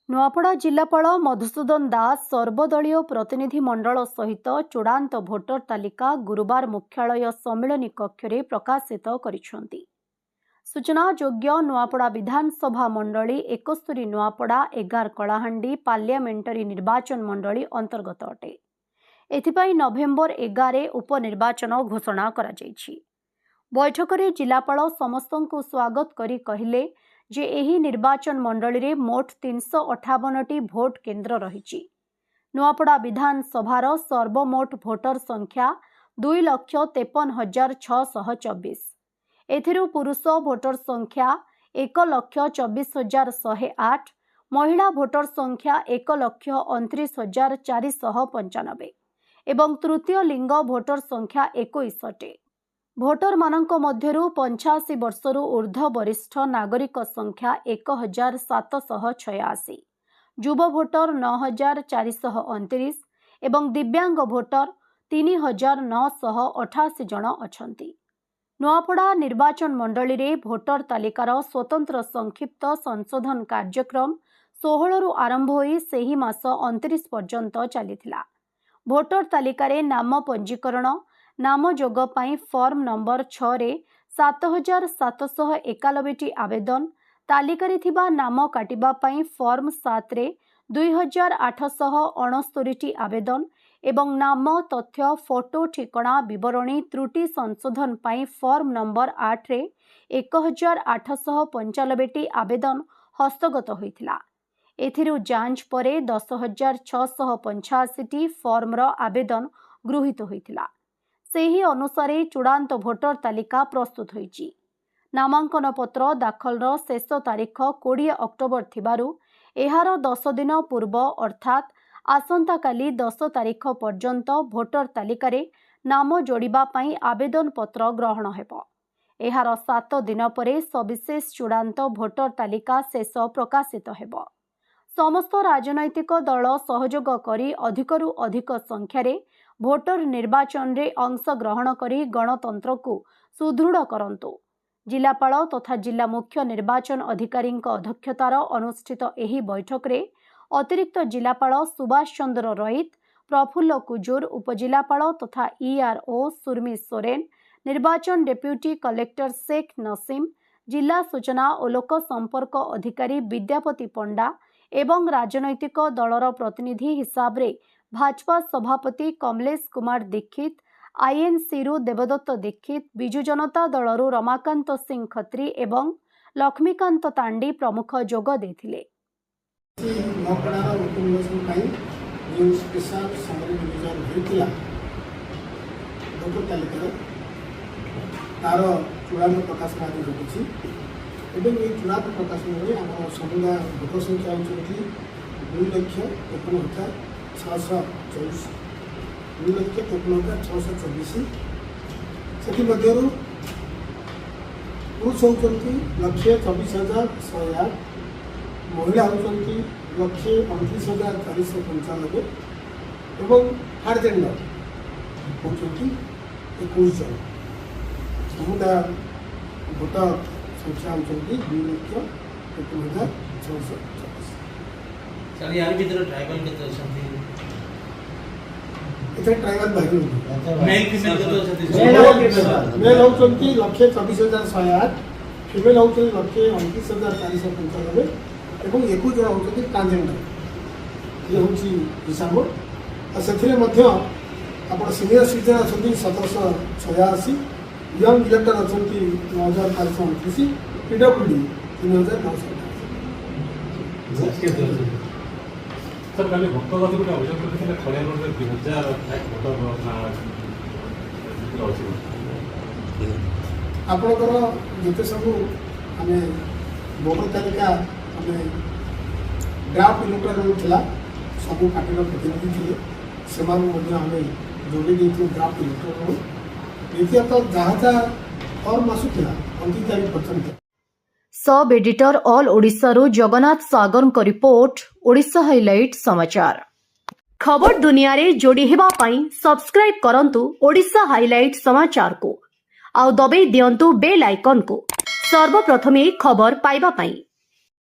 नुआपड़ा जिलापाल मधुसूदन दास सर्वदलीय प्रतिनिधि मंडल सहित चूड़ांत भोटर तालिका गुरुवार मुख्यालय सम्मिलनी कक्ष में प्रकाशित करिसेंति। सूचना योग्य नुआपड़ा विधानसभा मंडली 71 नुआपड़ा 11 कलाहांडी पार्लियामेंटरी निर्वाचन मंडली अंतर्गत अटे। एथिपाई नवेम्बर 11 उपनिर्वाचन घोषणा करा जायछि। बैठक में जिलापाल समस्तंकु स्वागत करी कहिले जे एही निर्वाचन मंडली रे मोट 358टी भोट केन्द्र रहिछि। नुआपड़ा विधानसभार सर्वमोट भोटर संख्या 2,53,624। एथिरु पुरुष भोटर संख्या 1,24,108, महिला भोटर संख्या 1,29,495 एवं तृतीय लिंग भोटर संख्या 21 अटे। भोटर मानक मध्यरु 85 वर्षरु ऊर्ध्व वरिष्ठ नागरिक संख्या 1,786, युव भोटर 9,429 एवं दिव्यांग भोटर 3,988 जन अछंती। नुआपड़ा निर्वाचन मंडली रे भोटर तालिकार स्वतंत्र संक्षिप्त संशोधन कार्यक्रम 16 रु आरंभ होई सेही मास 29 पर्यंत चलीथिला। भोटर तालिकारे नाम पंजीकरण नाम जोग पाई फॉर्म नंबर 6 रे 7,791टी आवेदन, तालिकारे थिबा नाम काटिबा पाई फॉर्म 7 रे 2,869टी आवेदन एवं नाम तथ्य फोटो ठिकणा विवरणी त्रुटि संशोधन पाई फॉर्म नंबर 8 रे 1,895टी आवेदन हस्तगत होइथिला। एथिरु जांच परे 10,685टी फॉर्म रो आवेदन गृहीत होइथिला। सेही अनुसारे चूड़ांत भोटर तालिका प्रस्तुत होइछि। नामांकन पत्र दाखल शेष तारीख 20 अक्टोबर थिबारु एहार 10 दिन पूर्व अर्थात आसंता काली 10 तारीख पर्यंत भोटर तालिकारे नाम जोड़िबा पाई आवेदन पत्र ग्रहण हेबो। एहार 7 दिन परे सविशेष चूड़ांत भोटर तालिका शेष प्रकाशित हेबो। समस्त राजनैतिक दल सहयोग करी अधिकरु अधिक संख्यारे भोटर निर्वाचन रे अंश ग्रहण करी गणतंत्र को सुदृढ़ करंतु। जिलापाल तथा जिला मुख्य निर्वाचन अधिकारी अध्यक्षतार अनुष्ठित एही बैठक रे अतिरिक्त जिलापाल सुभाष चंद्र रईत, प्रफुल्ल कुजूर, उपजिलापाल तथा ईआरओ सुरमी सोरेन, निर्वाचन डेप्यूटी कलेक्टर शेख नसीम, जिला सूचना और लोक संपर्क अधिकारी विद्यापति पंडा एवं राजनैतिक दलर प्रतिनिधि हिसाब रे भाजपा सभापति कमलेश कुमार दीक्षित, आईएनसी रु देवदत्त दीक्षित, बिजु जनता दलरु रमाकांत सिंह खत्री एवं लक्ष्मीकांत तांडी प्रमुख जोग देथिले। पुरुष होती 1,24,108, महिला होती 1,29,495 एवं थार्ड जेंडर होती 21 जन। समुदाय भोटर संख्या होती 2,01,624। ट्राइबल भाई मेल होती 1,24,108, फिमेल होती 1,29,495 एवं 21 जन होती ट्रांसजेंडर। ये हूँ हिसाब से सीनियर सिटीजन अच्छा 1,786, यंग इलेक्टर अच्छा 9,529, पीडब्ल्यूडी 3,988। सर काली भक्तगति गोटे अभियोग करते खड़िया रोड 2000 भोटर आपणकर जिते सब आम भोटर तालिका आम ड्राफ्ट इलेक्टोरल था सब पार्टी प्रतिनिधि थे से आम जोड़ी ड्राफ्ट इलेक्टोरल द्वितीयत जहाँ जहाँ फर्म आसूला 29 तारीख पर्यंत। सब एडिटर ऑल ओडिशा रो जगन्नाथ सागर को रिपोर्ट ओडिशा हाइलाइट समाचार। खबर दुनिया रे जोड़ी हेबा पाई सब्सक्राइब करंतु ओडिशा हाइलाइट समाचार को आउ दबे दियंतु बेल आइकन को सर्वप्रथमे खबर पाइबा पाई।